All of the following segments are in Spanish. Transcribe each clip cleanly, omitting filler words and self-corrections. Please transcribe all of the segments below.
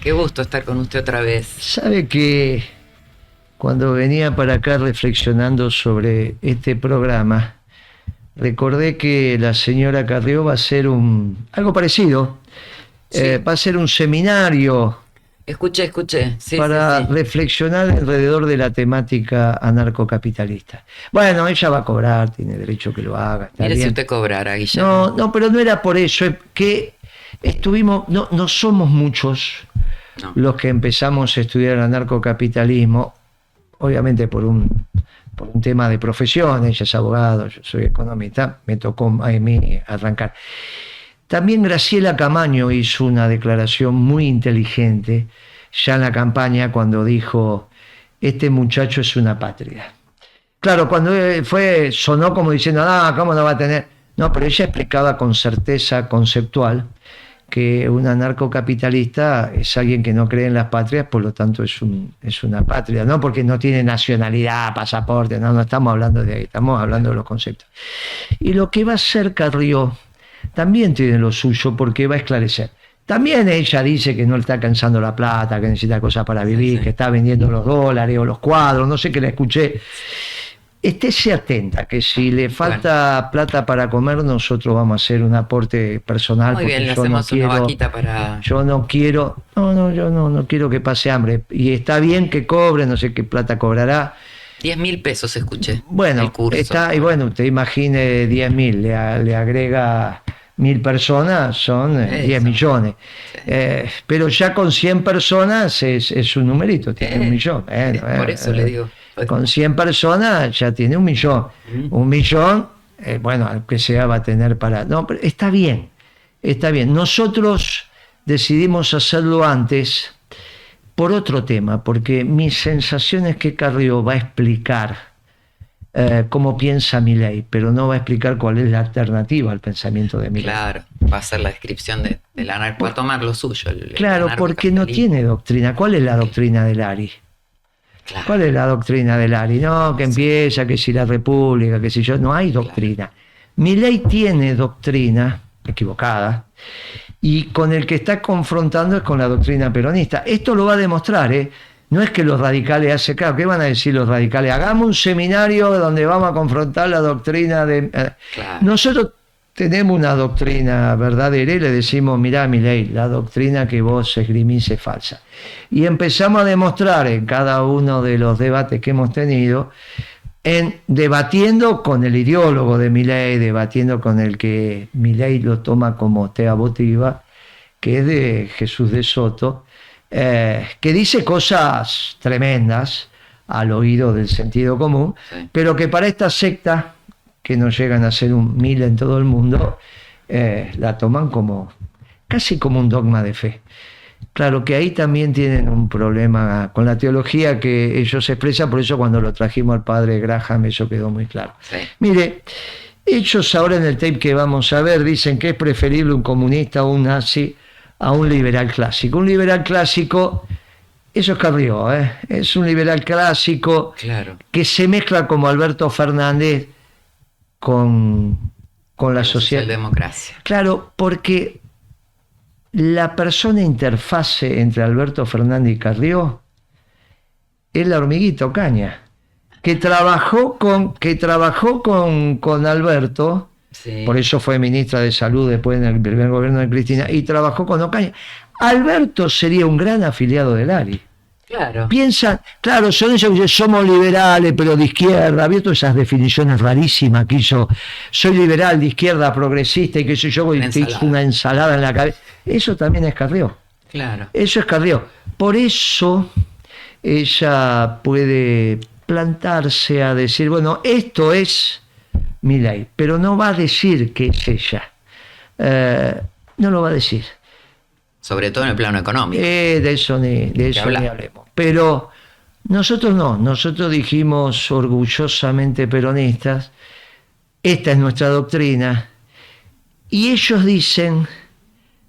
Qué gusto estar con usted otra vez. Sabe que cuando venía para acá reflexionando sobre este programa, recordé que la señora Carrió va a hacer algo parecido. Sí. Va a ser un seminario Escuché. Sí, para sí. reflexionar alrededor de la temática anarcocapitalista. Bueno, ella va a cobrar, tiene derecho que lo haga. Está Mire bien. si usted cobrara, Guillermo. No, pero no era por eso, es que no somos muchos No. los que empezamos a estudiar anarcocapitalismo, obviamente por un tema de profesión. Ella es abogado, yo soy economista, me tocó a mí arrancar. También Graciela Camaño hizo una declaración muy inteligente ya en la campaña cuando dijo: este muchacho es una patria. Claro, cuando sonó como diciendo, ¿cómo no va a tener? No, pero ella explicaba con certeza conceptual que un anarcocapitalista es alguien que no cree en las patrias, por lo tanto es una patria, no porque no tiene nacionalidad, pasaporte, no estamos hablando de ahí, estamos hablando de los conceptos. Y lo que va a hacer Carrió también tiene lo suyo, porque va a esclarecer. También ella dice que no le está alcanzando la plata, que necesita cosas para vivir, sí. Que está vendiendo los dólares o los cuadros, no sé, qué la escuché. Estése atenta, que si le falta plata para comer, nosotros vamos a hacer un aporte personal. Muy bien, le hacemos una vaquita para... Yo no quiero que pase hambre. Y está bien que cobre, no sé qué plata cobrará. 10.000 pesos escuché. Bueno, el curso. Y bueno, usted imagine 10.000, le agrega 1.000 personas, son 10 millones. Sí. Pero ya con 100 personas es un numerito, tiene 1 millón. Por eso le digo. Con 100 personas ya tiene 1 millón. 1 millón, bueno, aunque sea va a tener para... No, pero está bien. Nosotros decidimos hacerlo antes por otro tema, porque mi sensación es que Carrió va a explicar cómo piensa Milei, pero no va a explicar cuál es la alternativa al pensamiento de Milei. Claro, va a ser la descripción del anarco, va a tomar lo suyo. Claro, porque no tiene doctrina. ¿Cuál es la doctrina del ARI? Claro. ¿Cuál es la doctrina del ARI? No, que empieza, que si la república, que si yo... No hay doctrina. Claro. Milei tiene doctrina, equivocada, y con el que está confrontando es con la doctrina peronista. Esto lo va a demostrar, ¿eh? No es que los radicales hacen... Claro, ¿qué van a decir los radicales? Hagamos un seminario donde vamos a confrontar la doctrina de... Claro. Nosotros tenemos una doctrina verdadera y le decimos: mirá, Milei, la doctrina que vos esgrimís es falsa. Y empezamos a demostrar en cada uno de los debates que hemos tenido, debatiendo con el ideólogo de Milei, debatiendo con el que Milei lo toma como tea votiva, que es de Jesús de Soto, que dice cosas tremendas al oído del sentido común, sí. Pero que para esta secta, que no llegan a ser 1.000 en todo el mundo, la toman casi como un dogma de fe. Claro que ahí también tienen un problema con la teología que ellos expresan, por eso cuando lo trajimos al padre Graham eso quedó muy claro. Sí. Mire, ellos ahora en el tape que vamos a ver dicen que es preferible un comunista o un nazi a un liberal clásico. Un liberal clásico, eso es Carrió, es un liberal clásico, claro, que se mezcla como Alberto Fernández con la socialdemocracia. Claro, porque la persona interfase entre Alberto Fernández y Carrió es la hormiguita Ocaña, que trabajó con Alberto, sí. Por eso fue ministra de Salud después en el primer gobierno de Cristina, y trabajó con Ocaña. Alberto sería un gran afiliado del ARI. Claro. Piensan, claro, son ellos que dicen, somos liberales, pero de izquierda. ¿Había todas esas definiciones rarísimas que hizo? Soy liberal, de izquierda, progresista, y qué sé yo, y te hizo una ensalada en la cabeza. Eso también es Carrió. Claro. Eso es Carrió. Por eso ella puede plantarse a decir, bueno, esto es Milei, pero no va a decir que es ella. No lo va a decir. Sobre todo en el plano económico. De eso ni hablemos. Pero nosotros no, nosotros dijimos orgullosamente peronistas, esta es nuestra doctrina, y ellos dicen,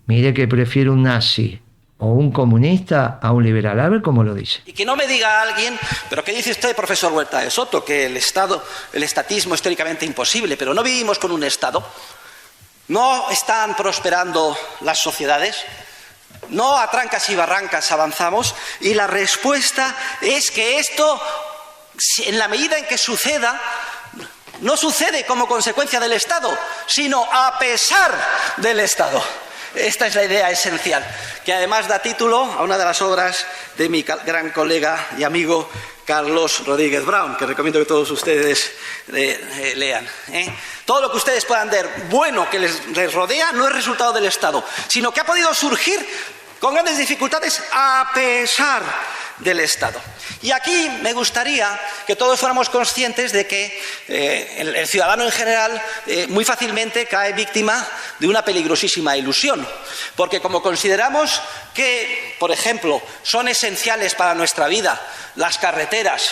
mire que prefiero un nazi o un comunista a un liberal. A ver cómo lo dice. Y que no me diga alguien, pero ¿qué dice usted, profesor Huerta de Soto? Que el estatismo es teóricamente imposible, pero ¿no vivimos con un Estado? ¿No están prosperando las sociedades? No a trancas y barrancas avanzamos, y la respuesta es que esto, en la medida en que suceda, no sucede como consecuencia del Estado, sino a pesar del Estado. Esta es la idea esencial, que además da título a una de las obras de mi gran colega y amigo Carlos Rodríguez Brown, que recomiendo que todos ustedes lean. Todo lo que ustedes puedan ver bueno que les rodea no es resultado del Estado, sino que ha podido surgir con grandes dificultades a pesar del Estado. Y aquí me gustaría que todos fuéramos conscientes de que el ciudadano en general muy fácilmente cae víctima de una peligrosísima ilusión, porque como consideramos que, por ejemplo, son esenciales para nuestra vida las carreteras,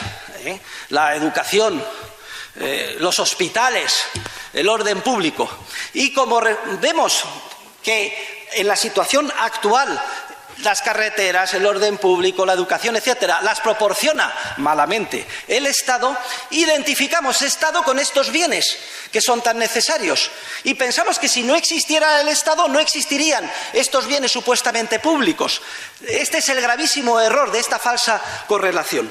la educación, los hospitales, el orden público, y como vemos que en la situación actual las carreteras, el orden público, la educación, etcétera, las proporciona malamente el Estado, identificamos Estado con estos bienes que son tan necesarios y pensamos que si no existiera el Estado no existirían estos bienes supuestamente públicos. Este es el gravísimo error de esta falsa correlación.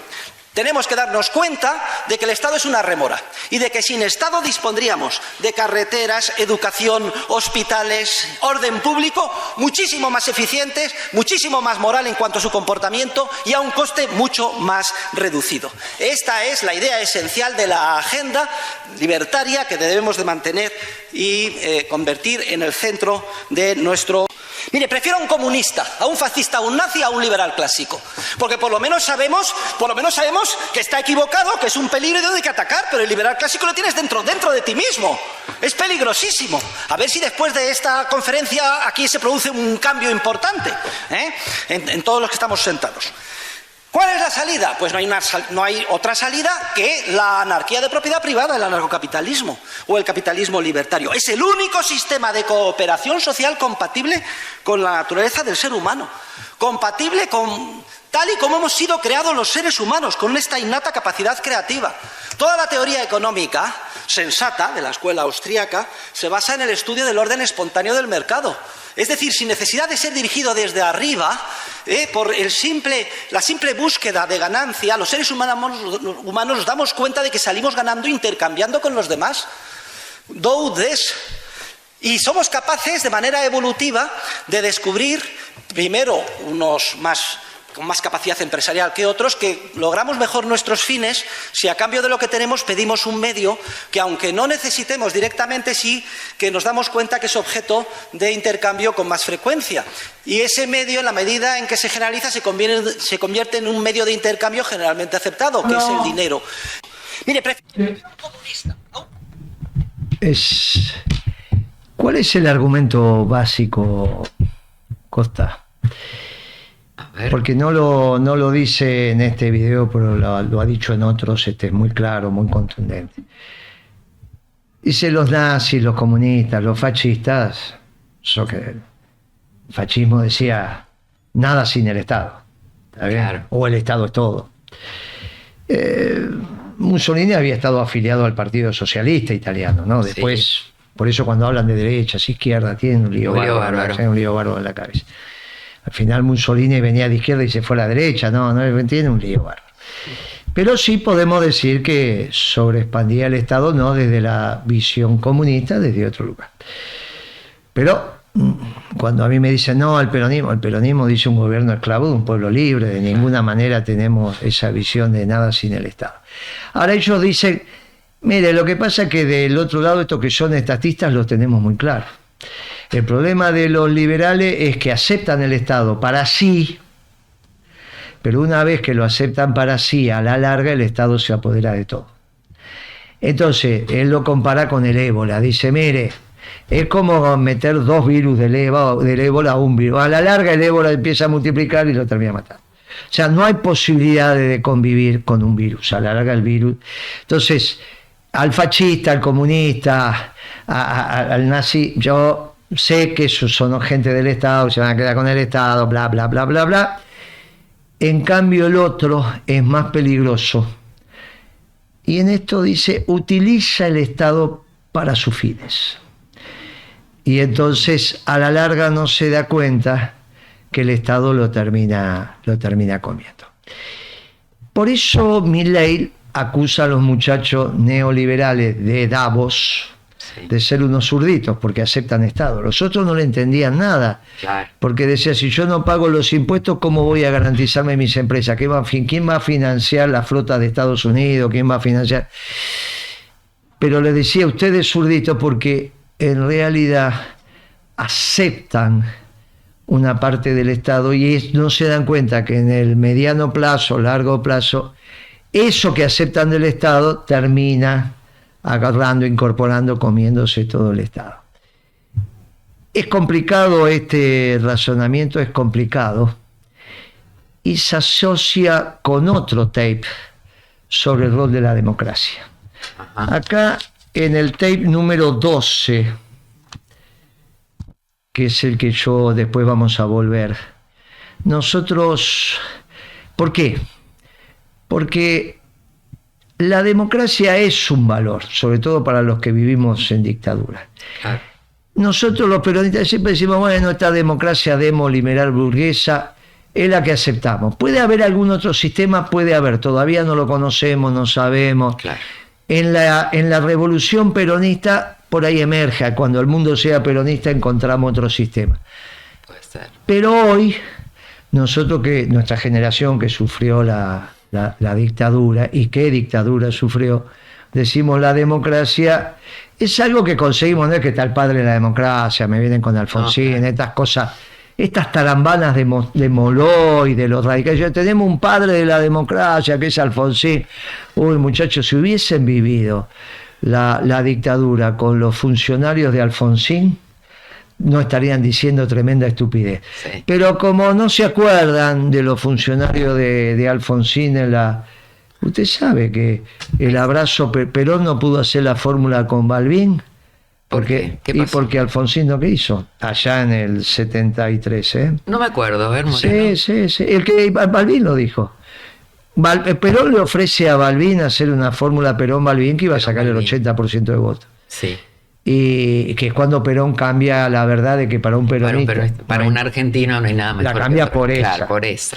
Tenemos que darnos cuenta de que el Estado es una rémora y de que sin Estado dispondríamos de carreteras, educación, hospitales, orden público muchísimo más eficientes, muchísimo más moral en cuanto a su comportamiento y a un coste mucho más reducido. Esta es la idea esencial de la agenda libertaria que debemos de mantener y convertir en el centro de nuestro... Mire, prefiero a un comunista, a un fascista, a un nazi, a un liberal clásico, porque por lo menos sabemos que está equivocado, que es un peligro y hay que atacar, pero el liberal clásico lo tienes dentro de ti mismo. Es peligrosísimo. A ver si después de esta conferencia aquí se produce un cambio importante en todos los que estamos sentados. ¿Cuál es la salida? Pues no hay otra salida que la anarquía de propiedad privada, el anarcocapitalismo o el capitalismo libertario. Es el único sistema de cooperación social compatible con la naturaleza del ser humano, compatible con tal y como hemos sido creados los seres humanos, con esta innata capacidad creativa. Toda la teoría económica sensata de la escuela austríaca se basa en el estudio del orden espontáneo del mercado. Es decir, sin necesidad de ser dirigido desde arriba, por la simple búsqueda de ganancia, los seres humanos nos damos cuenta de que salimos ganando intercambiando con los demás. Do this. Y somos capaces de manera evolutiva de descubrir, primero, unos con más capacidad empresarial que otros, que logramos mejor nuestros fines si a cambio de lo que tenemos pedimos un medio que, aunque no necesitemos directamente, sí que nos damos cuenta que es objeto de intercambio con más frecuencia. Y ese medio, en la medida en que se generaliza, se convierte en un medio de intercambio generalmente aceptado, que es el dinero. Mire, prefiero un comunista, ¿no? ¿Cuál es el argumento básico, Costa? Porque no lo dice en este video, pero lo ha dicho en otros, es muy claro, muy contundente. Dice los nazis, los comunistas, los fascistas, que el fascismo decía nada sin el Estado, ¿está bien? Claro. O el Estado es todo. Mussolini había estado afiliado al Partido Socialista Italiano, ¿no? Después, sí. Por eso cuando hablan de derechas, izquierda, tienen un lío bárbaro en la cabeza. Al final Mussolini venía de izquierda y se fue a la derecha, no tiene un lío bárbaro. Pero sí podemos decir que sobreexpandía el Estado, no desde la visión comunista, desde otro lugar. Pero cuando a mí me dicen, no, el peronismo dice un gobierno esclavo de un pueblo libre, de ninguna manera tenemos esa visión de nada sin el Estado. Ahora ellos dicen, mire, lo que pasa es que del otro lado estos que son estatistas los tenemos muy claros. El problema de los liberales es que aceptan el Estado para sí, pero una vez que lo aceptan para sí, a la larga el Estado se apodera de todo. Entonces, él lo compara con el ébola. Dice, mire, es como meter dos virus del ébola a un virus. A la larga el ébola empieza a multiplicar y lo termina matando. O sea, no hay posibilidad de convivir con un virus. A la larga el virus... Entonces, al fascista, al comunista, al nazi, yo... sé que esos son gente del Estado, se van a quedar con el Estado, bla, bla, bla, bla, bla. En cambio, el otro es más peligroso. Y en esto dice, utiliza el Estado para sus fines. Y entonces, a la larga, no se da cuenta que el Estado lo termina comiendo. Por eso Milei acusa a los muchachos neoliberales de Davos de ser unos zurditos porque aceptan Estado. Los otros no le entendían nada, Claro. porque decía, si yo no pago los impuestos, ¿cómo voy a garantizarme mis empresas? ¿Quién va a financiar la flota de Estados Unidos? ¿Quién va a financiar? Pero le decía, ustedes zurditos porque en realidad aceptan una parte del Estado y no se dan cuenta que en el mediano plazo, largo plazo, eso que aceptan del Estado termina agarrando, incorporando, comiéndose todo el Estado. Es complicado este razonamiento, es complicado, y se asocia con otro tape sobre el rol de la democracia. Ajá. Acá en el tape número 12, que es el que yo después vamos a volver, nosotros, ¿por qué? Porque la democracia es un valor, sobre todo para los que vivimos en dictadura. Claro. Nosotros los peronistas siempre decimos, bueno, esta democracia demoliberal burguesa es la que aceptamos. Puede haber algún otro sistema, puede haber, todavía no lo conocemos, no sabemos. Claro. En la revolución peronista, por ahí emerge, cuando el mundo sea peronista encontramos otro sistema. Puede ser. Pero hoy, nosotros nuestra generación que sufrió la dictadura, y qué dictadura sufrió, decimos la democracia es algo que conseguimos, no es que está el padre de la democracia, me vienen con Alfonsín, Okay. estas cosas, estas tarambanas de Moló y de los radicales. Tenemos un padre de la democracia que es Alfonsín. Uy, muchachos, si hubiesen vivido la dictadura con los funcionarios de Alfonsín, no estarían diciendo tremenda estupidez. Sí. Pero como no se acuerdan de los funcionarios de Alfonsín usted sabe que el abrazo, Perón no pudo hacer la fórmula con Balbín, ¿Por qué? ¿Qué y pasó? porque Alfonsín lo que hizo, allá en el 73, ¿eh? No me acuerdo, a ver, Moreno. Sí. El que Balbín lo dijo. Perón le ofrece a Balbín hacer una fórmula Perón-Balbín que iba a sacar el Perón-Balbín. 80% de votos. Sí. Y que es cuando Perón cambia la verdad de que para un peronista, Para un argentino no hay nada mejor. La que cambia otra. por esa. Claro, por esa.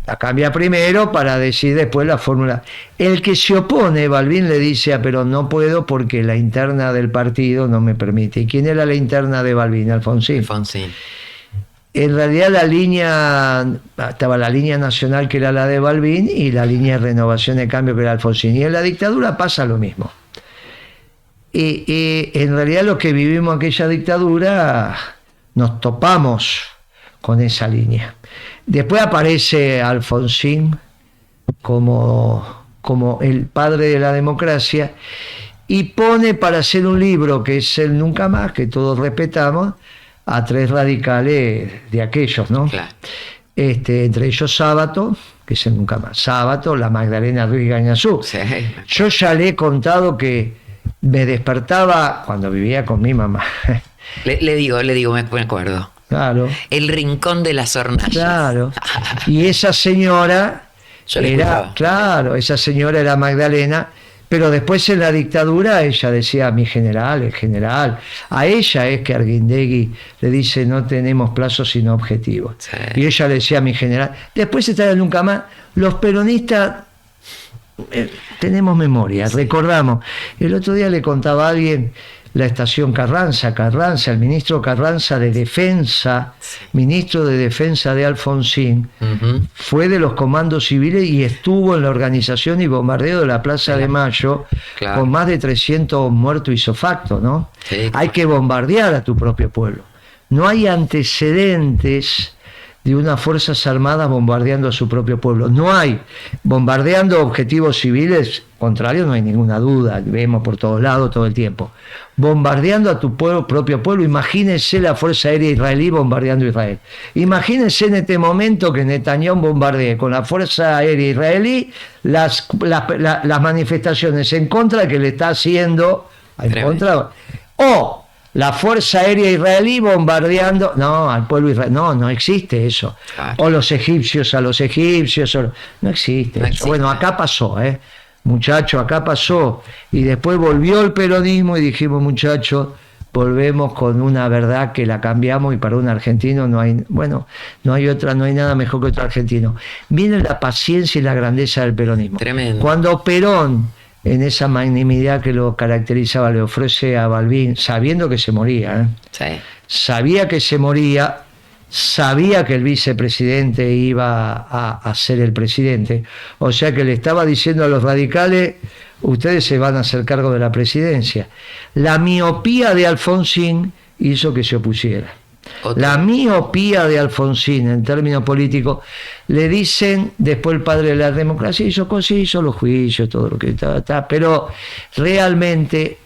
la cambia primero para decir después la fórmula. El que se opone, Balbín le dice a Perón, no puedo porque la interna del partido no me permite. ¿Y quién era la interna de Balbín? Alfonsín. Alfonsín. En realidad estaba la línea nacional que era la de Balbín y la línea de renovación de cambio que era Alfonsín. Y en la dictadura pasa lo mismo. Y en realidad los que vivimos aquella dictadura nos topamos con esa línea. Después aparece Alfonsín como el padre de la democracia y pone para hacer un libro que es el Nunca Más, que todos respetamos, a tres radicales de aquellos, ¿no? Claro. Entre ellos Sábato, que es el Nunca Más. Sábato, la Magdalena Ruiz Gañazú. Sí. Yo ya le he contado que me despertaba cuando vivía con mi mamá. Le digo, me acuerdo. Claro, El rincón de las hornallas. claro. Y esa señora Yo le era, escuchaba. claro, esa señora era Magdalena, pero después en la dictadura ella decía, mi general, el general. A ella es que Arguindegui le dice, no tenemos plazos sino objetivos. Sí. Y ella le decía, mi general. Después está el Nunca Más. Los peronistas tenemos memoria, recordamos. El otro día le contaba a alguien la estación Carranza, el ministro Carranza de Defensa, ministro de Defensa de Alfonsín, Ujú. fue de los comandos civiles y estuvo en la organización y bombardeo de la Plaza de Mayo, Claro. con más de 300 muertos ipso facto, ¿no? Sí, Hay claro. que bombardear a tu propio pueblo. No hay antecedentes de unas fuerzas armadas bombardeando a su propio pueblo. No hay. Bombardeando objetivos civiles, contrario, no hay ninguna duda, vemos por todos lados todo el tiempo. Bombardeando a tu propio pueblo, imagínense la Fuerza Aérea Israelí bombardeando Israel. Imagínense en este momento que Netanyahu bombardee con la Fuerza Aérea Israelí las manifestaciones en contra que le está haciendo, en Tremendo. contra, o la Fuerza Aérea Israelí bombardeando, no, al pueblo israelí, no existe eso. Claro. O los egipcios a los egipcios, no existe No eso. existe. Bueno, acá pasó, muchacho, acá pasó. Y después volvió el peronismo y dijimos, muchachos, volvemos con una verdad que la cambiamos y para un argentino no hay nada mejor que otro argentino. Viene la paciencia y la grandeza del peronismo. Tremendo. Cuando Perón, en esa magnanimidad que lo caracterizaba, le ofrece a Balbín, sabiendo que se moría, Sí. sabía que se moría, sabía que el vicepresidente iba a ser el presidente, o sea que le estaba diciendo a los radicales: ustedes se van a hacer cargo de la presidencia. La miopía de Alfonsín hizo que se opusiera. La miopía de Alfonsín en términos políticos, le dicen después el padre de la democracia, hizo los juicios, todo lo que está, pero realmente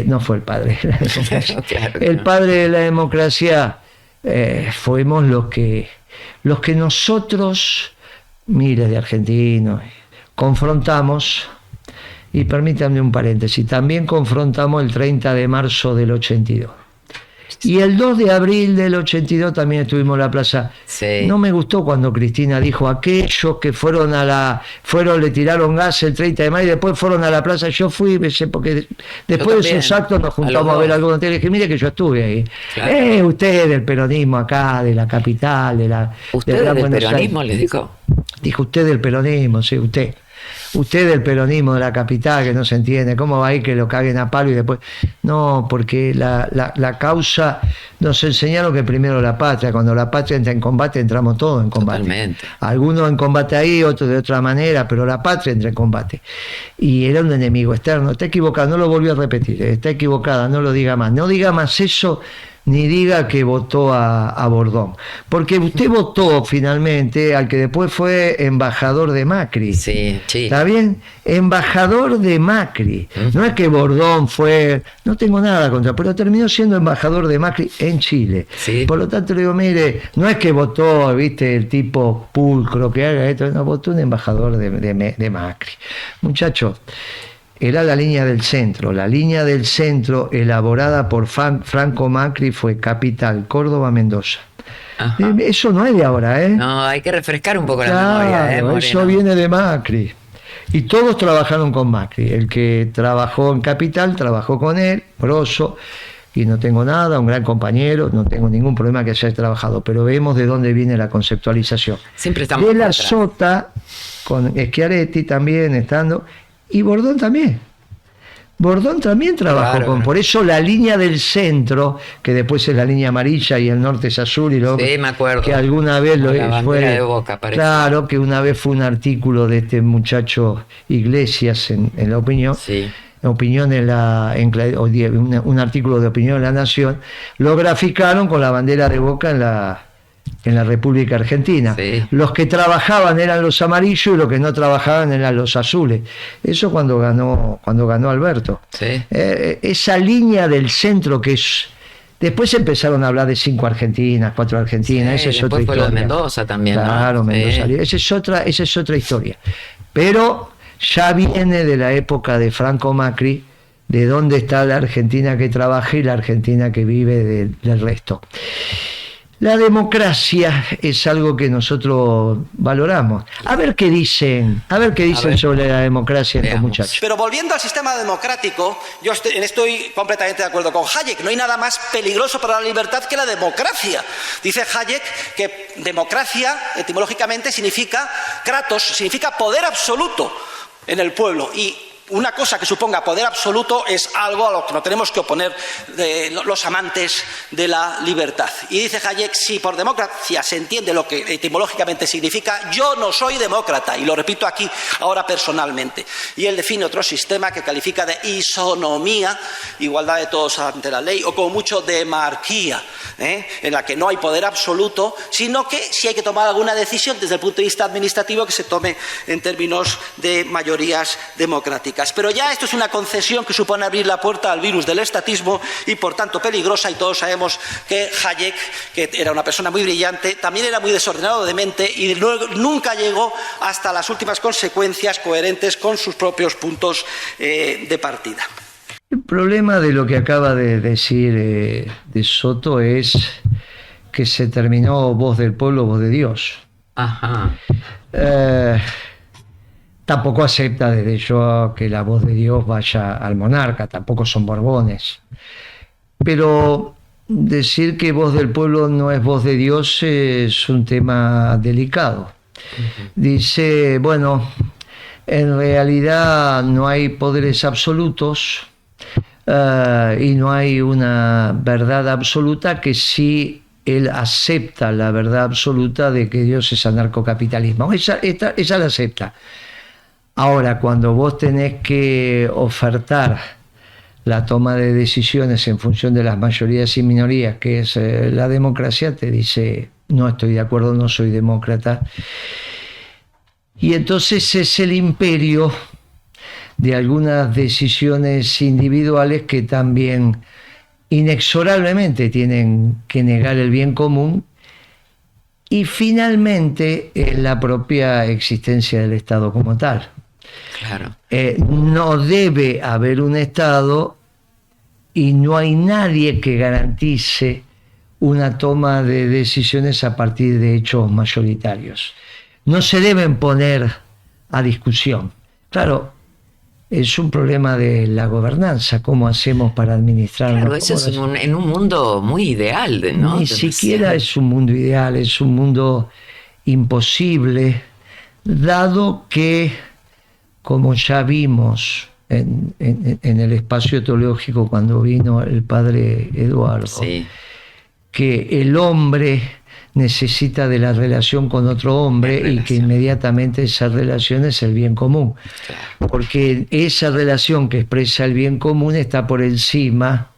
no fue el padre de la democracia. Claro, el no. padre de la democracia fuimos los que nosotros, miles de argentinos, confrontamos. Y permítanme un paréntesis, también confrontamos el 30 de marzo del 82. Y el 2 de abril del 82 también estuvimos en la plaza. Sí. No me gustó cuando Cristina dijo: aquellos que le tiraron gas el 30 de mayo y después fueron a la plaza. Yo fui, porque después de esos actos nos juntamos a ver algo de tele. Dije: mire que yo estuve ahí. Claro. Usted del peronismo acá, de la capital, de la... ¿Usted del peronismo les dijo? Dijo: usted del peronismo, sí, usted del peronismo de la capital, que no se entiende, ¿cómo va a ir que lo caguen a palo y después? No, porque la causa, nos enseñaron que primero la patria, cuando la patria entra en combate, entramos todos en combate. Totalmente. Algunos en combate ahí, otros de otra manera, pero la patria entra en combate. Y era un enemigo externo. Está equivocada, no lo volvió a repetir, está equivocada, no lo diga más. No diga más eso, ni diga que votó a Bordón. Porque usted votó finalmente al que después fue embajador de Macri. Sí, sí. ¿Está bien? Embajador de Macri. No es que Bordón fue... No tengo nada contra, pero terminó siendo embajador de Macri en Chile. Sí. Por lo tanto, le digo, mire, no es que votó, viste, el tipo pulcro que haga esto, no, votó un embajador de Macri. Muchachos, era la línea del centro. La línea del centro elaborada por Franco Macri fue Capital, Córdoba, Mendoza. Ajá. Eso no es de ahora, ¿eh? No, hay que refrescar un poco la Claro, memoria, Moreno. eso viene de Macri. Y todos trabajaron con Macri. El que trabajó en Capital, trabajó con él, Broso, y no tengo nada, un gran compañero, no tengo ningún problema que haya trabajado, pero vemos de dónde viene la conceptualización. Siempre estamos De la atrás. Sota, con Schiaretti también estando, y Bordón también. Bordón también trabajó Claro, con, ¿no? por eso la línea del centro, que después es la línea amarilla y el norte es azul, y luego Sí, me acuerdo. que alguna vez lo La bandera de Boca, parece. claro, que una vez fue un artículo de este muchacho Iglesias en La Opinión, Sí. opinión un artículo de Opinión en La Nación, lo graficaron con la bandera de Boca en la República Argentina. Sí. Los que trabajaban eran los amarillos y los que no trabajaban eran los azules. Eso cuando ganó Alberto. Sí. Esa línea del centro que es... Después empezaron a hablar de 5 Argentinas, 4 Argentinas, Sí, esa es otra después fue lo de historia. Mendoza también, ¿no? Claro, Mendoza. Sí. Esa es otra historia. Pero ya viene de la época de Franco Macri, de dónde está la Argentina que trabaja y la Argentina que vive del resto. La democracia es algo que nosotros valoramos. A ver qué dicen ver. sobre la democracia estos Veamos. muchachos. Pero volviendo al sistema democrático, yo estoy completamente de acuerdo con Hayek. No hay nada más peligroso para la libertad que la democracia. Dice Hayek que democracia, etimológicamente, significa kratos, significa poder absoluto en el pueblo. Y una cosa que suponga poder absoluto es algo a lo que no tenemos que oponer los amantes de la libertad. Y dice Hayek, si por democracia se entiende lo que etimológicamente significa, yo no soy demócrata, y lo repito aquí ahora personalmente. Y él define otro sistema que califica de isonomía, igualdad de todos ante la ley, o como mucho demarquía, en la que no hay poder absoluto, sino que si hay que tomar alguna decisión desde el punto de vista administrativo, que se tome en términos de mayorías democráticas. Pero ya esto es una concesión que supone abrir la puerta al virus del estatismo y por tanto peligrosa, y todos sabemos que Hayek, que era una persona muy brillante, también era muy desordenado de mente y nunca llegó hasta las últimas consecuencias coherentes con sus propios puntos de partida. El problema de lo que acaba de decir de Soto es que se terminó voz del pueblo, voz de Dios. Ajá. Tampoco acepta desde yo que la voz de Dios vaya al monarca, tampoco son borbones. Pero decir que voz del pueblo no es voz de Dios es un tema delicado. Dice, bueno, en realidad no hay poderes absolutos y no hay una verdad absoluta, que sí él acepta la verdad absoluta de que Dios es anarcocapitalismo. Esa la acepta. Ahora, cuando vos tenés que ofertar la toma de decisiones en función de las mayorías y minorías, que es la democracia, te dice, no estoy de acuerdo, no soy demócrata. Y entonces es el imperio de algunas decisiones individuales que también inexorablemente tienen que negar el bien común, y finalmente la propia existencia del Estado como tal. Claro. No debe haber un Estado y no hay nadie que garantice una toma de decisiones a partir de hechos mayoritarios. No se deben poner a discusión. Claro, es un problema de la gobernanza, cómo hacemos para administrarlo. Claro, eso es en un mundo muy ideal, ¿no? Ni siquiera es un mundo ideal, es un mundo imposible, dado que, como ya vimos en el espacio teológico cuando vino el padre Eduardo, sí, que el hombre necesita de la relación con otro hombre y que inmediatamente esa relación es el bien común. claro. Porque esa relación que expresa el bien común está por encima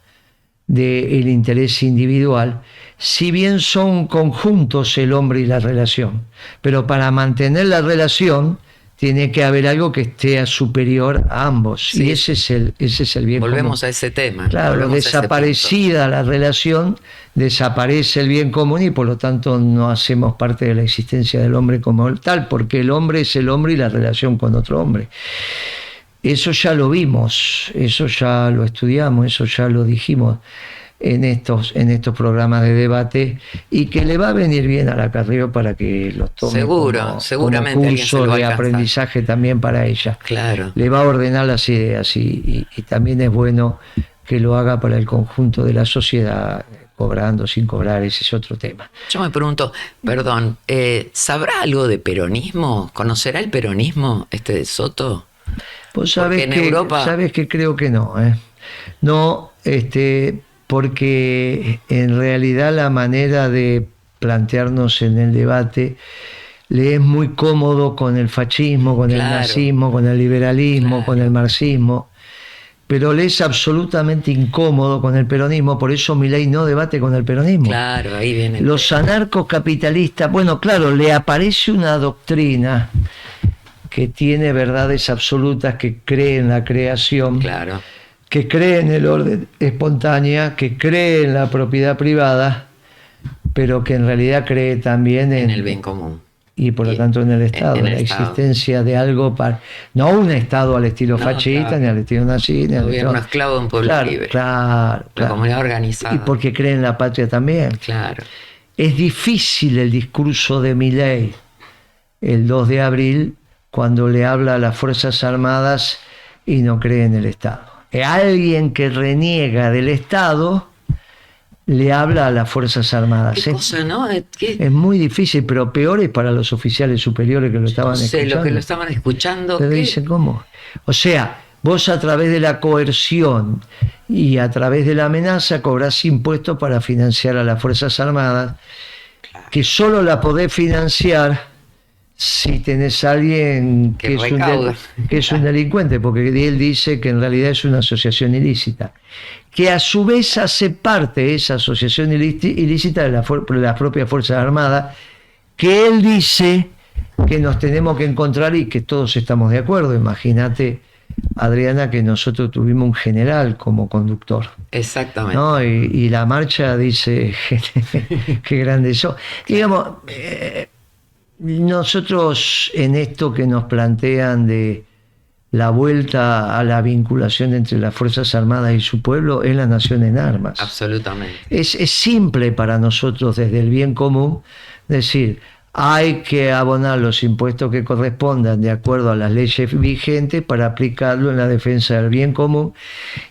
del interés individual, si bien son conjuntos el hombre y la relación. Pero para mantener la relación tiene que haber algo que esté superior a ambos. Sí. Y ese es el bien común. Volvemos a ese tema. Claro, volvemos a ese desaparecida la relación, desaparece el bien común y por lo tanto no hacemos parte de la existencia del hombre como tal, porque el hombre es el hombre y la relación con otro hombre. Eso ya lo vimos, eso ya lo estudiamos, eso ya lo dijimos en estos programas de debate, y que le va a venir bien a la Carrió para que los tome seguramente como alguien se curso lo va de a alcanzar. aprendizaje también para ella. Claro. Le va a ordenar las ideas y también es bueno que lo haga para el conjunto de la sociedad, cobrando, sin cobrar, ese es otro tema. Yo me pregunto, perdón, ¿sabrá algo de peronismo? ¿Conocerá el peronismo de Soto? Vos sabés Porque en Europa... sabés que creo que no. No, porque en realidad la manera de plantearnos en el debate le es muy cómodo con el fascismo, con el nazismo, con el liberalismo, con el marxismo, pero le es absolutamente incómodo con el peronismo. Por eso Milei no debate con el peronismo. Claro, ahí viene. Los anarcocapitalistas, bueno, claro, le aparece una doctrina que tiene verdades absolutas, que cree en la creación, Claro. que cree en el orden espontáneo, que cree en la propiedad privada, pero que en realidad cree también En el bien común. y por lo tanto en el Estado, en el la Estado. existencia de algo para, no un Estado al estilo fascista, claro. ni al estilo nazi, ni al Gobierno estilo, esclavo de un pueblo claro, libre. claro, La claro. comunidad organizada. Y porque cree en la patria también. Claro. Es difícil el discurso de Milei el 2 de abril cuando le habla a las Fuerzas Armadas y no cree en el Estado. Alguien que reniega del Estado le habla a las Fuerzas Armadas. ¿Qué cosa, no? Es muy difícil, pero peor es para los oficiales superiores que lo estaban escuchando. Lo que lo estaban escuchando. Pero dicen, ¿cómo? O sea, vos a través de la coerción y a través de la amenaza cobrás impuestos para financiar a las Fuerzas Armadas, que solo la podés financiar si tenés a alguien que es un delincuente, porque él dice que en realidad es una asociación ilícita, que a su vez hace parte de esa asociación ilícita de las propias Fuerzas Armadas, que él dice que nos tenemos que encontrar y que todos estamos de acuerdo. Imagínate, Adriana, que nosotros tuvimos un general como conductor. Exactamente. ¿No? Y la marcha dice, qué grande eso. Digamos, nosotros en esto que nos plantean de la vuelta a la vinculación entre las Fuerzas Armadas y su pueblo, es la nación en armas. Absolutamente. Es simple para nosotros desde el bien común decir, hay que abonar los impuestos que correspondan de acuerdo a las leyes vigentes para aplicarlo en la defensa del bien común.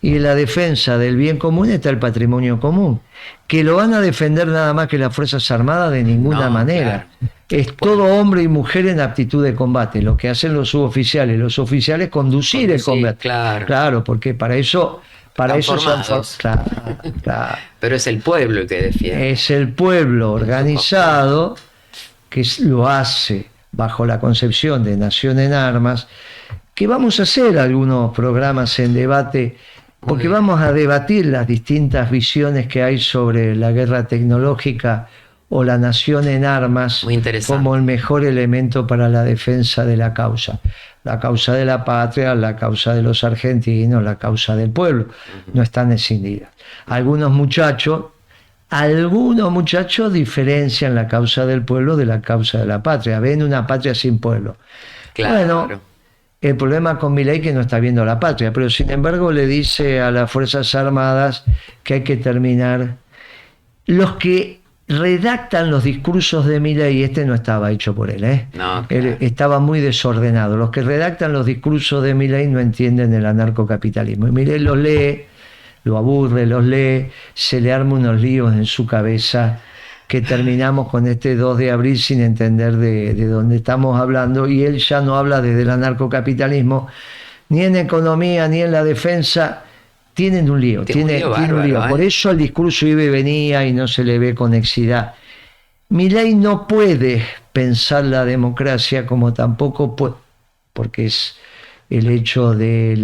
Y en la defensa del bien común está el patrimonio común, que lo van a defender nada más que las Fuerzas Armadas de ninguna manera. Claro. Es todo hombre y mujer en aptitud de combate. Lo que hacen los suboficiales, los oficiales, conducir el combate. Claro, porque para eso son, claro. Pero es el pueblo el que defiende. Es el pueblo organizado que lo hace bajo la concepción de Nación en Armas, que vamos a hacer algunos programas en debate, porque vamos a debatir las distintas visiones que hay sobre la guerra tecnológica o la Nación en Armas como el mejor elemento para la defensa de la causa de la patria, la causa de los argentinos, la causa del pueblo. No están escindidas. Algunos muchachos diferencian la causa del pueblo de la causa de la patria. Ven una patria sin pueblo. Claro. Bueno, el problema con Milei es que no está viendo la patria, pero sin embargo le dice a las Fuerzas Armadas que hay que terminar. Los que redactan los discursos de Milei, este no estaba hecho por él, No, claro. Él estaba muy desordenado. Los que redactan los discursos de Milei no entienden el anarcocapitalismo. Y Milei los lee, lo aburre, los lee, se le arma unos líos en su cabeza que terminamos con este 2 de abril sin entender de dónde estamos hablando, y él ya no habla desde el anarcocapitalismo, ni en economía, ni en la defensa. Tienen un lío, tiene un lío. Por eso el discurso iba y venía y no se le ve conexidad. Milei no puede pensar la democracia como tampoco puede, porque es el hecho de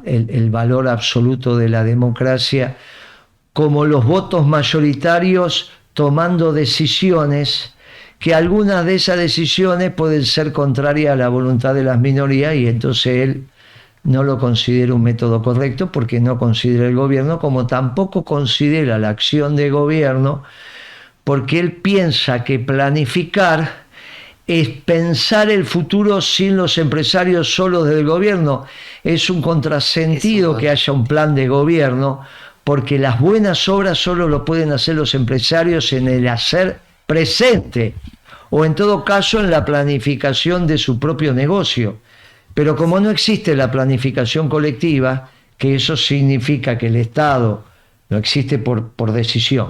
el valor absoluto de la democracia, como los votos mayoritarios tomando decisiones, que algunas de esas decisiones pueden ser contrarias a la voluntad de las minorías, y entonces él no lo considera un método correcto, porque no considera el gobierno, como tampoco considera la acción de gobierno, porque él piensa que planificar es pensar el futuro sin los empresarios solos del gobierno. Es un contrasentido que haya un plan de gobierno, porque las buenas obras solo lo pueden hacer los empresarios en el hacer presente, o en todo caso en la planificación de su propio negocio. Pero como no existe la planificación colectiva, que eso significa que el Estado no existe por decisión,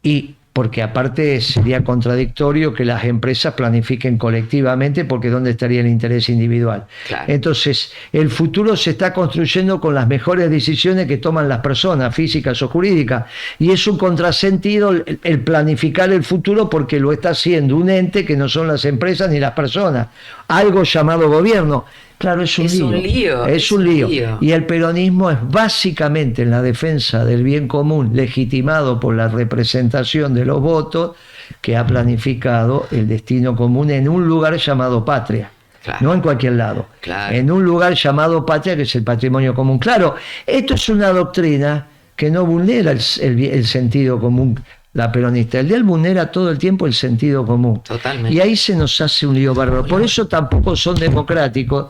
y porque aparte sería contradictorio que las empresas planifiquen colectivamente, porque ¿dónde estaría el interés individual? Claro. Entonces, el futuro se está construyendo con las mejores decisiones que toman las personas, físicas o jurídicas, y es un contrasentido el planificar el futuro, porque lo está haciendo un ente que no son las empresas ni las personas, algo llamado gobierno. Claro, es un lío. Es un lío. Y el peronismo es básicamente en la defensa del bien común, legitimado por la representación de los votos, que ha planificado el destino común en un lugar llamado patria. Claro. No en cualquier lado. Claro. En un lugar llamado patria, que es el patrimonio común. Claro, esto es una doctrina que no vulnera el sentido común. La peronista, el de él vulnera todo el tiempo el sentido común. Totalmente. Y ahí se nos hace un lío bárbaro. Por eso tampoco son democráticos.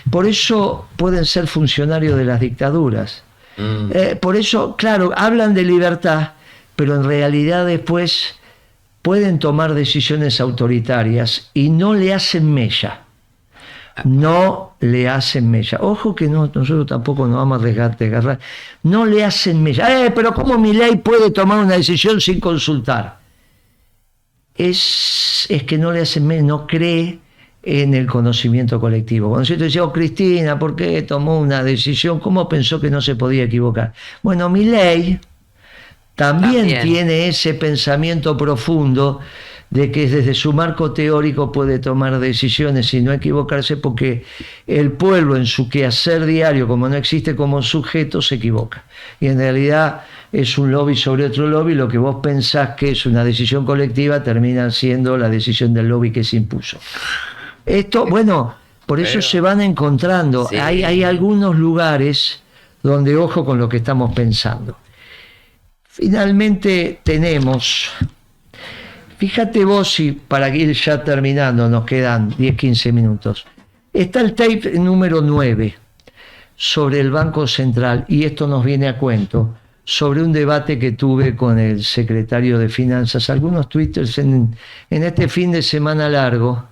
Por eso pueden ser funcionarios de las dictaduras. Por eso, claro, hablan de libertad, pero en realidad después pueden tomar decisiones autoritarias y no le hacen mella. No le hacen mella. Ojo que nosotros tampoco nos vamos a desgarrar. No le hacen mella. Pero ¿cómo Milei puede tomar una decisión sin consultar? Es que no le hacen mella, no cree en el conocimiento colectivo. Cuando yo te decía, Cristina, ¿por qué tomó una decisión? ¿Cómo pensó que no se podía equivocar? Bueno, Milei también tiene ese pensamiento profundo de que desde su marco teórico puede tomar decisiones y no equivocarse, porque el pueblo en su quehacer diario, como no existe como sujeto, se equivoca. Y en realidad es un lobby sobre otro lobby. Lo que vos pensás que es una decisión colectiva termina siendo la decisión del lobby que se impuso. Esto, bueno, por eso se van encontrando. Sí. Hay algunos lugares donde, ojo con lo que estamos pensando. Finalmente tenemos... Fíjate vos, y para ir ya terminando, nos quedan 10-15 minutos. Está el tape número 9 sobre el Banco Central, y esto nos viene a cuento sobre un debate que tuve con el secretario de Finanzas. Algunos twitters en este fin de semana largo.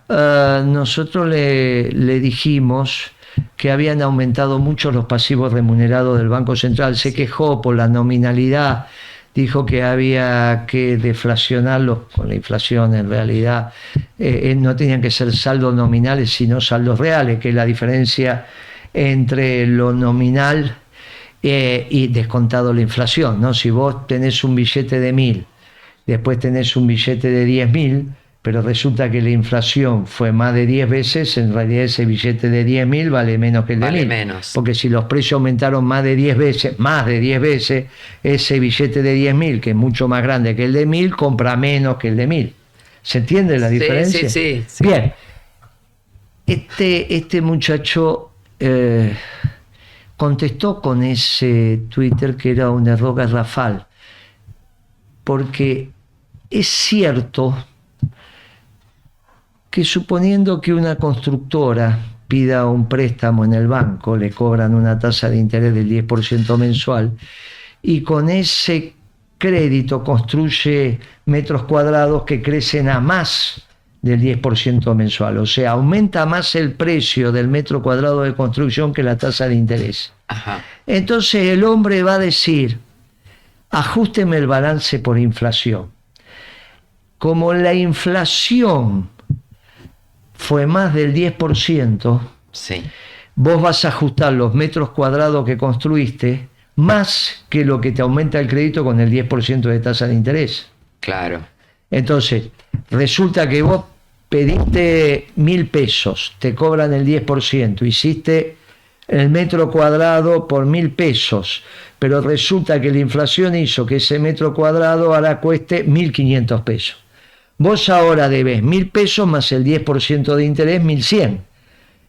Nosotros le dijimos que habían aumentado mucho los pasivos remunerados del Banco Central. Se quejó por la nominalidad, dijo que había que deflacionarlos con la inflación. En realidad no tenían que ser saldos nominales sino saldos reales, que es la diferencia entre lo nominal y descontado la inflación, ¿no? Si vos tenés un billete de 1.000, después tenés un billete de 10.000, pero resulta que la inflación fue más de 10 veces, en realidad ese billete de 10.000 vale menos que el de 1.000. Menos. Porque si los precios aumentaron más de 10 veces, ese billete de 10.000, que es mucho más grande que el de 1.000, compra menos que el de 1.000. ¿Se entiende la diferencia? Sí. Bien. Este muchacho contestó con ese Twitter que era un error garrafal, porque es cierto que suponiendo que una constructora pida un préstamo en el banco, le cobran una tasa de interés del 10% mensual, y con ese crédito construye metros cuadrados que crecen a más del 10% mensual, o sea, aumenta más el precio del metro cuadrado de construcción que la tasa de interés. Ajá. Entonces el hombre va a decir, ajústeme el balance por inflación. Como la inflación fue más del 10%, Sí. vos vas a ajustar los metros cuadrados que construiste más que lo que te aumenta el crédito con el 10% de tasa de interés. Claro. Entonces, resulta que vos pediste 1.000 pesos, te cobran el 10%, hiciste el metro cuadrado por 1.000 pesos, pero resulta que la inflación hizo que ese metro cuadrado ahora cueste 1.500 pesos. Vos ahora debes 1.000 pesos más el 10% de interés, 1.100.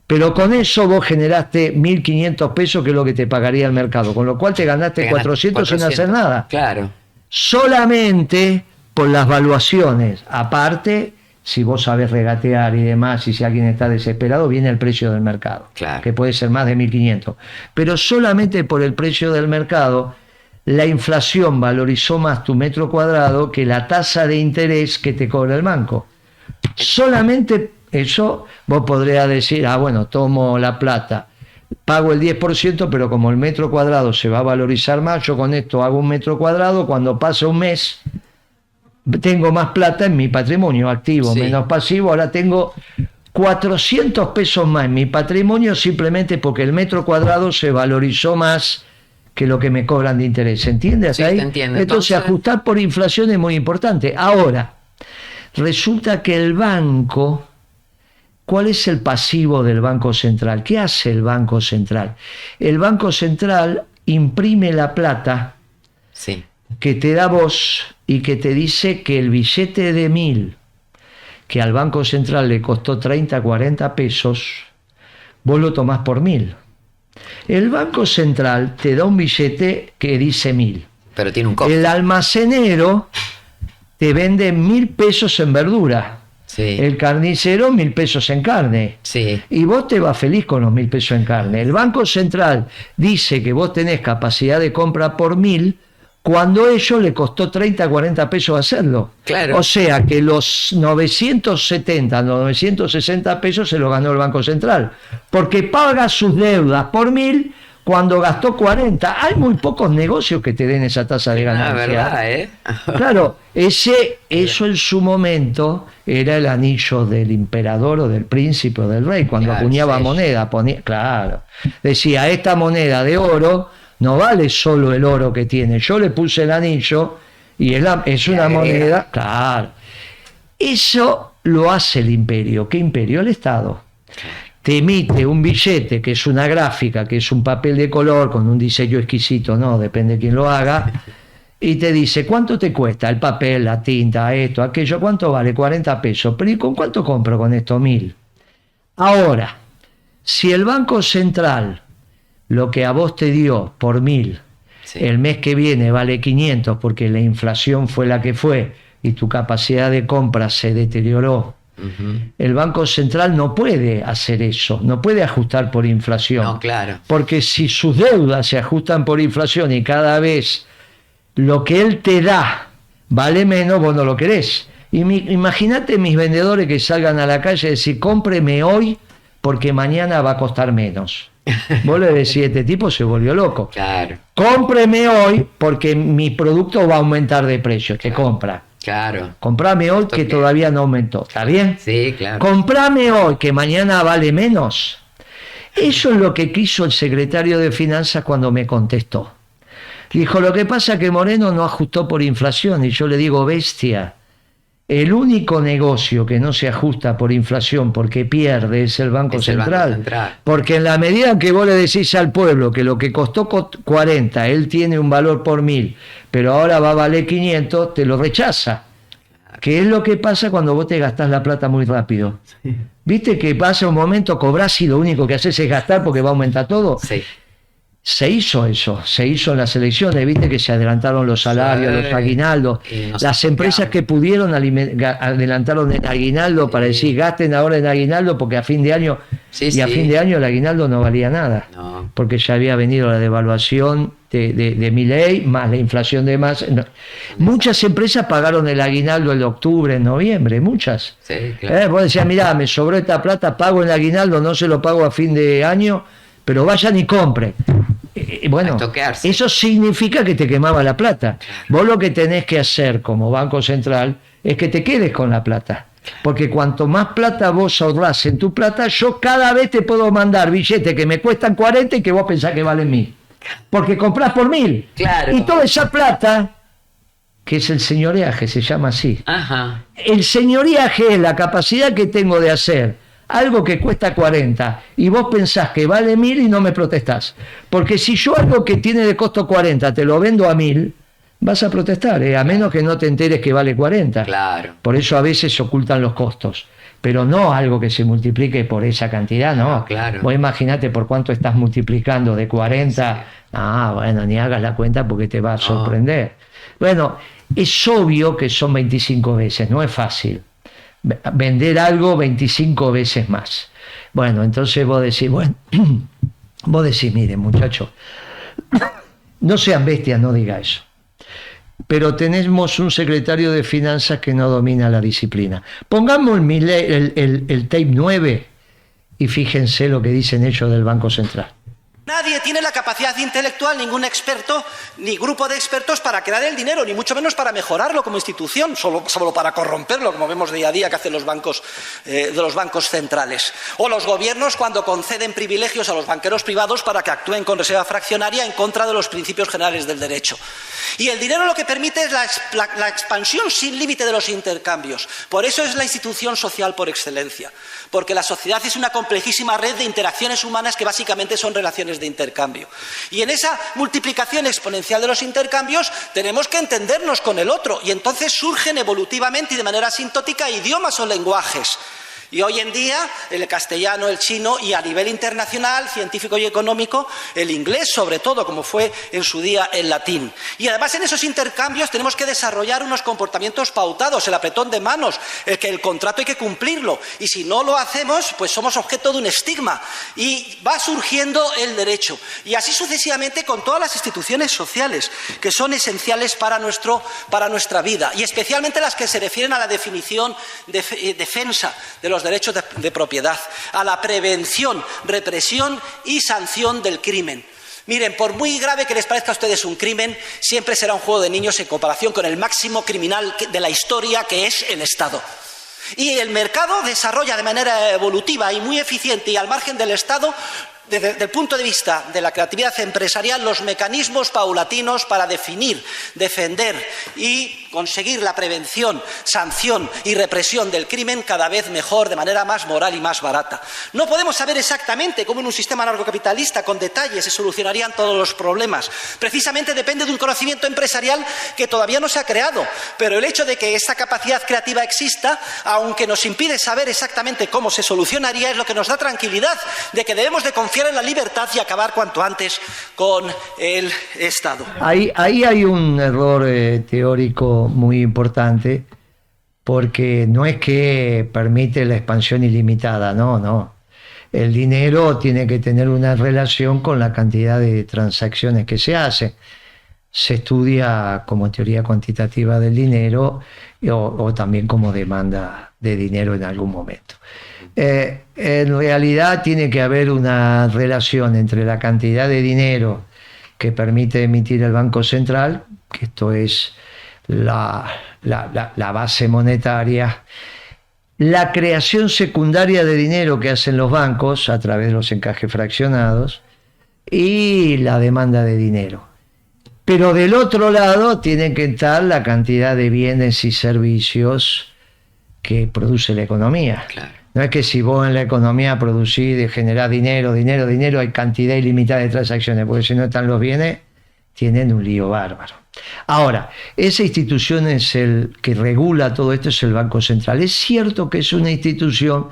Pero con eso vos generaste 1.500 pesos, que es lo que te pagaría el mercado, con lo cual te ganaste 400 sin hacer nada. Claro. Solamente por las valuaciones. Aparte, si vos sabés regatear y demás, y si alguien está desesperado, viene el precio del mercado, Claro. que puede ser más de 1.500. Pero solamente por el precio del mercado, la inflación valorizó más tu metro cuadrado que la tasa de interés que te cobra el banco. Solamente eso vos podrías decir, bueno, tomo la plata, pago el 10%, pero como el metro cuadrado se va a valorizar más, yo con esto hago un metro cuadrado, cuando pasa un mes tengo más plata en mi patrimonio, activo, Sí. menos pasivo, ahora tengo 400 pesos más en mi patrimonio simplemente porque el metro cuadrado se valorizó más que lo que me cobran de interés. ¿Se entiende hasta Sí, ahí? te entiendo. Entonces ajustar por inflación es muy importante. Ahora, resulta que el banco, ¿cuál es el pasivo del Banco Central? ¿Qué hace el Banco Central? El Banco Central imprime la plata Sí. que te da vos y que te dice que el billete de 1.000, que al Banco Central le costó 30, 40 pesos, vos lo tomás por 1.000. El Banco Central te da un billete que dice 1.000. Pero tiene un costo. El almacenero te vende 1.000 pesos en verdura. Sí. El carnicero 1.000 pesos en carne. Sí. Y vos te vas feliz con los 1.000 pesos en carne. El Banco Central dice que vos tenés capacidad de compra por 1.000 cuando a ellos le costó 30, 40 pesos hacerlo. Claro. O sea que los 970, 960 pesos se lo ganó el Banco Central. Porque paga sus deudas por 1.000 cuando gastó 40. Hay muy pocos negocios que te den esa tasa de ganancia. verdad, Claro, eso en su momento era el anillo del emperador o del príncipe o del rey, cuando Claro, acuñaba sí. moneda, claro, decía, esta moneda de oro no vale solo el oro que tiene, yo le puse el anillo y es una moneda, claro. Eso lo hace el imperio. ¿Qué imperio? El Estado. Te emite un billete que es una gráfica, que es un papel de color con un diseño exquisito, no, depende de quién lo haga, y te dice, ¿cuánto te cuesta el papel, la tinta, esto, aquello? ¿Cuánto vale? 40 pesos. Pero ¿y con cuánto compro con esto? 1.000. Ahora, si el Banco Central lo que a vos te dio por 1.000, Sí. el mes que viene vale 500 porque la inflación fue la que fue y tu capacidad de compra se deterioró El Banco Central no puede hacer eso, no puede ajustar por inflación. No, claro. Porque si sus deudas se ajustan por inflación y cada vez lo que él te da vale menos, vos no lo querés. Imagínate mis vendedores que salgan a la calle y decir, cómpreme hoy porque mañana va a costar menos. Vos le decís, este tipo se volvió loco. Claro. Cómpreme hoy porque mi producto va a aumentar de precio. Te compra. Claro. Comprame hoy que todavía no aumentó. ¿Está bien? Sí, claro. Comprame hoy que mañana vale menos. Eso es lo que quiso el secretario de Finanzas cuando me contestó. Dijo, lo que pasa es que Moreno no ajustó por inflación. Y yo le digo, bestia, el único negocio que no se ajusta por inflación porque pierde es el Banco Central. Porque en la medida que vos le decís al pueblo que lo que costó 40, él tiene un valor por 1000, pero ahora va a valer 500, te lo rechaza. ¿Qué es lo que pasa cuando vos te gastás la plata muy rápido? Sí. ¿Viste que pasa un momento, cobrás y lo único que haces es gastar porque va a aumentar todo? Sí. Se hizo eso, se hizo en las elecciones, viste que se adelantaron los salarios, los aguinaldos. Las empresas que pudieron adelantaron el aguinaldo para decir gasten ahora en aguinaldo porque a fin de año, a fin de año el aguinaldo no valía nada, porque ya había venido la devaluación de Milei más la inflación de más. Muchas empresas pagaron el aguinaldo en octubre, en noviembre, muchas. Sí, claro. Vos decías, mirá, me sobró esta plata, pago el aguinaldo, no se lo pago a fin de año, pero vayan y compren. Bueno, eso significa que te quemaba la plata. Vos lo que tenés que hacer como Banco Central es que te quedes con la plata. Porque cuanto más plata vos ahorrás en tu plata, yo cada vez te puedo mandar billetes que me cuestan 40 y que vos pensás que valen 1000. Porque comprás por 1000. Claro. Y toda esa plata, que es el señoreaje, se llama así. Ajá. El señoreaje es la capacidad que tengo de hacer algo que cuesta 40 y vos pensás que vale 1000 y no me protestás. Porque si yo algo que tiene de costo 40 te lo vendo a 1000, vas a protestar, a menos que no te enteres que vale 40. Claro. Por eso a veces se ocultan los costos. Pero no algo que se multiplique por esa cantidad, no. Claro. Vos imaginate por cuánto estás multiplicando de 40. Sí. Bueno, ni hagas la cuenta porque te va a sorprender. Bueno, es obvio que son 25 veces, no es fácil vender algo 25 veces más. Bueno, entonces vos decís, miren muchachos, no sean bestias, no diga eso. Pero tenemos un secretario de Finanzas que no domina la disciplina. Pongamos el tape 9 y fíjense lo que dicen ellos del Banco Central. Nadie tiene la capacidad intelectual, ningún experto, ni grupo de expertos para crear el dinero, ni mucho menos para mejorarlo como institución, solo para corromperlo, como vemos día a día que hacen los bancos de los bancos centrales. O los gobiernos cuando conceden privilegios a los banqueros privados para que actúen con reserva fraccionaria en contra de los principios generales del derecho. Y el dinero lo que permite es la expansión sin límite de los intercambios. Por eso es la institución social por excelencia. Porque la sociedad es una complejísima red de interacciones humanas que básicamente son relaciones de intercambio. Y en esa multiplicación exponencial de los intercambios tenemos que entendernos con el otro y entonces surgen evolutivamente y de manera asintótica idiomas o lenguajes. Y hoy en día el castellano, el chino y a nivel internacional, científico y económico, el inglés sobre todo, como fue en su día el latín. Y además en esos intercambios tenemos que desarrollar unos comportamientos pautados, el apretón de manos, el contrato hay que cumplirlo. Y si no lo hacemos, pues somos objeto de un estigma. Y va surgiendo el derecho. Y así sucesivamente con todas las instituciones sociales que son esenciales para nuestra vida. Y especialmente las que se refieren a la definición, defensa de los derechos de propiedad, a la prevención, represión y sanción del crimen. Miren, por muy grave que les parezca a ustedes un crimen, siempre será un juego de niños en comparación con el máximo criminal de la historia, que es el Estado. Y el mercado desarrolla de manera evolutiva y muy eficiente y al margen del Estado, desde el punto de vista de la creatividad empresarial, los mecanismos paulatinos para definir, defender y conseguir la prevención, sanción y represión del crimen cada vez mejor, de manera más moral y más barata. No podemos saber exactamente cómo en un sistema anarcocapitalista con detalles se solucionarían todos los problemas. Precisamente depende de un conocimiento empresarial que todavía no se ha creado, pero el hecho de que esta capacidad creativa exista, aunque nos impide saber exactamente cómo se solucionaría, es lo que nos da tranquilidad de que debemos de confiar en la libertad y acabar cuanto antes con el Estado. Ahí hay un error teórico muy importante, porque no es que permite la expansión ilimitada, no. El dinero tiene que tener una relación con la cantidad de transacciones que se hacen. Se estudia como teoría cuantitativa del dinero o también como demanda de dinero en algún momento. En realidad tiene que haber una relación entre la cantidad de dinero que permite emitir el Banco Central, que esto es la base monetaria, la creación secundaria de dinero que hacen los bancos a través de los encajes fraccionados y la demanda de dinero. Pero del otro lado tiene que estar la cantidad de bienes y servicios que produce la economía. Claro. No es que si vos en la economía producís y generás dinero, hay cantidad ilimitada de transacciones, porque si no están los bienes, tienen un lío bárbaro. Ahora, esa institución es el que regula todo esto, es el Banco Central. Es cierto que es una institución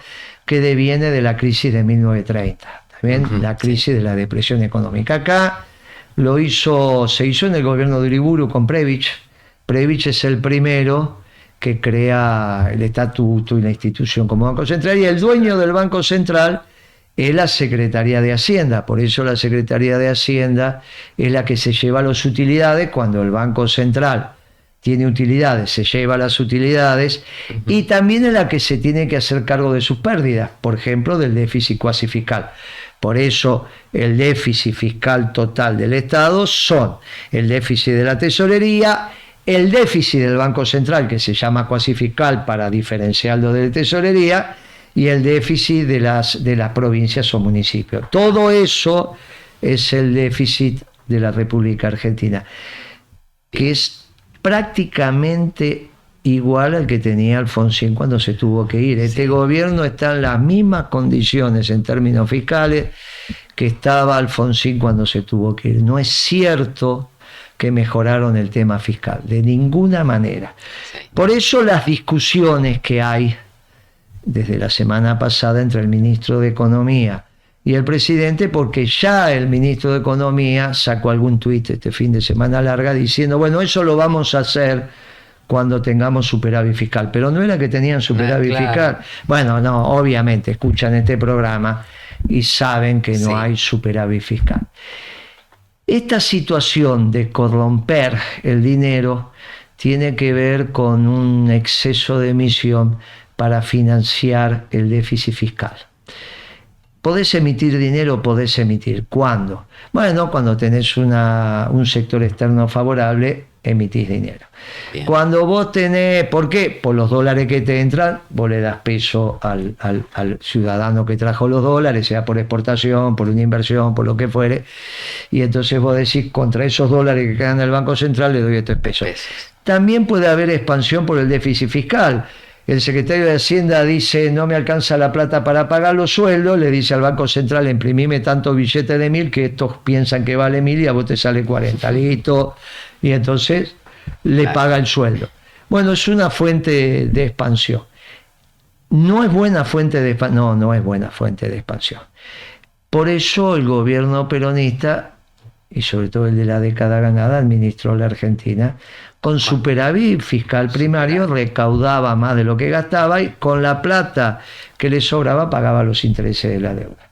que deviene de la crisis de 1930, también la crisis de la depresión económica. Acá se hizo en el gobierno de Uriburu con Prebisch. Prebisch es el primero que crea el estatuto y la institución como Banco Central, y el dueño del Banco Central es la Secretaría de Hacienda. Por eso la Secretaría de Hacienda es la que se lleva las utilidades. Cuando el Banco Central tiene utilidades, se lleva las utilidades, y también es la que se tiene que hacer cargo de sus pérdidas, por ejemplo, del déficit cuasi fiscal. Por eso el déficit fiscal total del Estado son el déficit de la tesorería, el déficit del Banco Central, que se llama cuasi fiscal para diferenciarlo de la tesorería, y el déficit de las provincias o municipios. Todo eso es el déficit de la República Argentina, que es prácticamente igual al que tenía Alfonsín cuando se tuvo que ir. Este gobierno está en las mismas condiciones en términos fiscales que estaba Alfonsín cuando se tuvo que ir. No es cierto que mejoraron el tema fiscal, de ninguna manera. Por eso las discusiones que hay desde la semana pasada entre el ministro de Economía y el presidente, porque ya el ministro de Economía sacó algún tuit este fin de semana larga diciendo, bueno, eso lo vamos a hacer cuando tengamos superávit fiscal. Pero no era que tenían superávit fiscal. Bueno, no, obviamente escuchan este programa y saben que no hay superávit fiscal. Esta situación de corromper el dinero tiene que ver con un exceso de emisión para financiar el déficit fiscal. ¿Podés emitir dinero? Podés emitir. ¿Cuándo? Bueno, cuando tenés un sector externo favorable, emitís dinero. Bien. Cuando vos tenés, ¿por qué? Por los dólares que te entran, vos le das peso al ciudadano que trajo los dólares, sea por exportación, por una inversión, por lo que fuere, y entonces vos decís, contra esos dólares que quedan en el Banco Central le doy estos pesos. También puede haber expansión por el déficit fiscal. El secretario de Hacienda dice, no me alcanza la plata para pagar los sueldos, le dice al Banco Central, imprimime tantos billetes de 1.000 que estos piensan que vale 1.000 y a vos te sale 40, listo, y entonces le paga el sueldo. Bueno, es una fuente de expansión. No es buena fuente de expansión, no es buena fuente de expansión. Por eso el gobierno peronista, y sobre todo el de la década ganada, administró la Argentina con superávit fiscal primario, recaudaba más de lo que gastaba y con la plata que le sobraba pagaba los intereses de la deuda.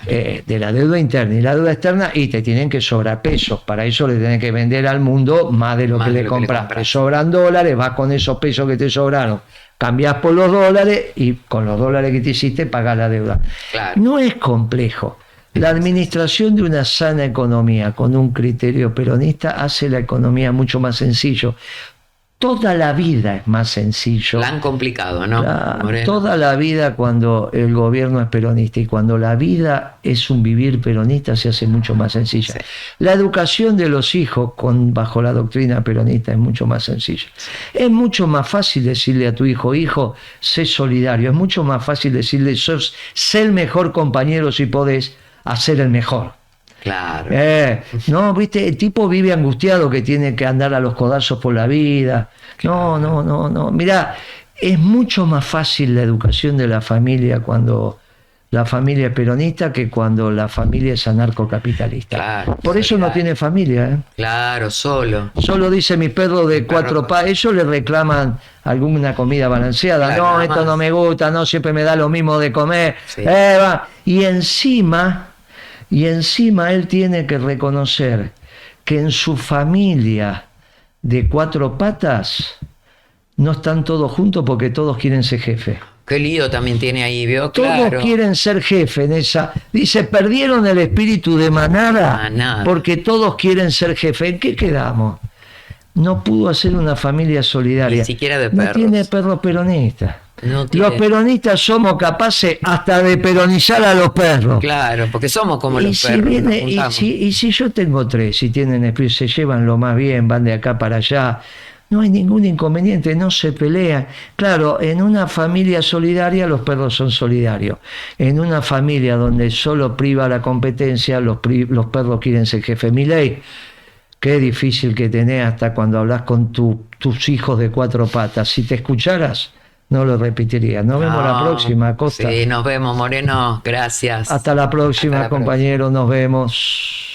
De la deuda interna y la deuda externa, y te tienen que sobrar pesos. Para eso le tienen que vender al mundo más de lo que le compras. Te sobran dólares, vas con esos pesos que te sobraron, cambiás por los dólares y con los dólares que te hiciste pagás la deuda. Claro. No es complejo. La administración de una sana economía con un criterio peronista hace la economía mucho más sencillo. Toda la vida es más sencillo. La han complicado, ¿no? Toda la vida, cuando el gobierno es peronista y cuando la vida es un vivir peronista, se hace mucho más sencilla. Sí. La educación de los hijos bajo la doctrina peronista es mucho más sencilla. Es mucho más fácil decirle a tu hijo, sé solidario. Es mucho más fácil decirle, sé el mejor compañero si podés, a ser el mejor. Claro. No, viste, el tipo vive angustiado que tiene que andar a los codazos por la vida. Claro. No. Mirá, es mucho más fácil la educación de la familia cuando la familia es peronista que cuando la familia es anarcocapitalista. Claro, Por eso no tiene familia, ¿eh? Claro, solo. Solo dice mi perro de cuatro patas. Ellos le reclaman alguna comida balanceada. Claro, No, nada esto más. no me gusta, no, siempre me da lo mismo de comer. Sí. Y encima él tiene que reconocer que en su familia de cuatro patas no están todos juntos porque todos quieren ser jefe. Qué lío también tiene ahí, ¿vio? Todos Claro. quieren ser jefe en esa. Dice, perdieron el espíritu de manada Manada. porque todos quieren ser jefe. ¿En qué quedamos? No pudo hacer una familia solidaria. Ni siquiera de No perros. tiene perros peronistas. No tiene- Los peronistas somos capaces hasta de peronizar a los perros. Claro, porque somos como Y los si, perros. viene, nos juntamos. y si yo tengo tres, si tienen espíritu, se llevan lo más bien, van de acá para allá, no hay ningún inconveniente, no se pelean. Claro, en una familia solidaria los perros son solidarios. En una familia donde solo priva la competencia, los perros quieren ser jefe. Milei, qué difícil que tenés hasta cuando hablas con tus hijos de cuatro patas. Si te escucharas, no lo repetirías. Nos vemos la No, próxima, Costa. Sí, nos vemos, Moreno. Gracias. Hasta la próxima, Hasta la próxima. compañeros, nos vemos.